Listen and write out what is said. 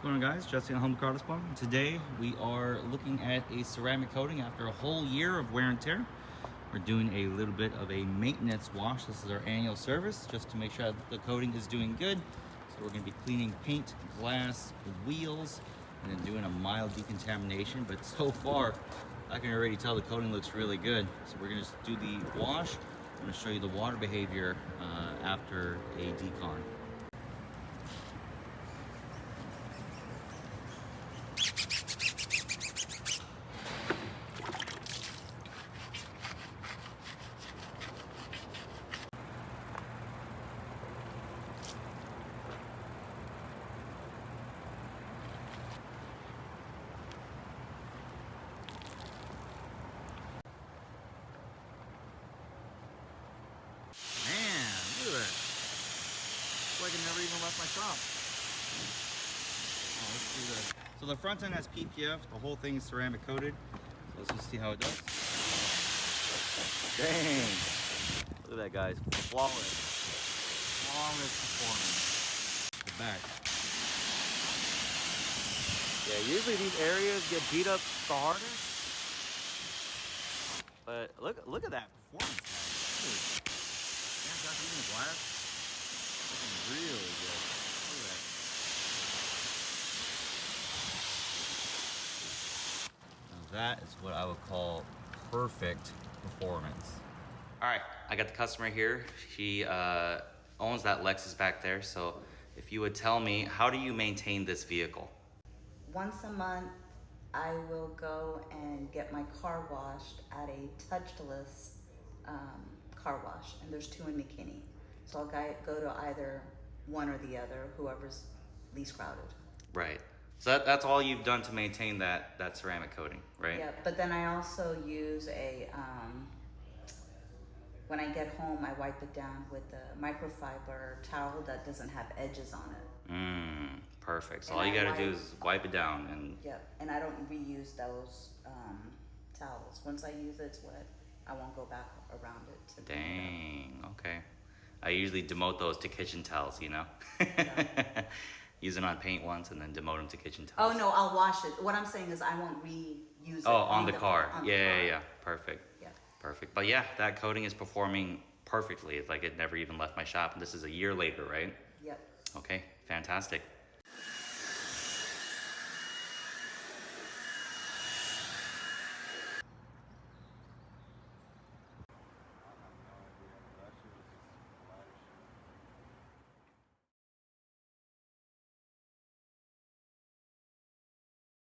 What's going on, guys? Jesse on Home Car Display. Today we are looking at a ceramic coating after a whole year of wear and tear. We're doing a little bit of a maintenance wash. This is our annual service just to make sure that the coating is doing good. So we're going to be cleaning paint, glass, wheels, and then doing a mild decontamination. But so far, I can already tell the coating looks really good. So we're going to just do the wash. I'm going to show you the water behavior after a decon. Man, look at that. It's like it never even left my shop. Oh, let's do this. So the front end has PPF. The whole thing is ceramic coated. So let's just see how it does. Dang. Look at that, guys. Flawless. Flawless performance. The back. Yeah, usually these areas get beat up the hardest. But look at that performance, guys. Damn, that's even the glass. Looking really good. Look at that. Now that is what I would call perfect performance. All right, I got the customer here. She owns that Lexus back there. So if you would tell me, how do you maintain this vehicle? Once a month, I will go and get my car washed at a touchless car wash, and there's two in McKinney. So I'll go to either one or the other, whoever's least crowded. Right. So that's all you've done to maintain that ceramic coating, right? Yeah, but then I also use a, when I get home, I wipe it down with a microfiber towel that doesn't have edges on it. Perfect. So And all you I gotta do is wipe it down and... Yep, and I don't reuse those towels. Once I use it, it's wet. I won't go back around it to clean it Dang, okay. I usually demote those to kitchen towels, you know? Yeah. Use it on paint once and then demote them to kitchen up. towels. Oh no, I'll wash it. What I'm saying is I won't reuse it. Oh, on the car. On Yeah. Perfect. Yeah. Perfect. But yeah, that coating is performing perfectly. It's like it never even left my shop. And this is a year later, right? Yep. Okay, fantastic.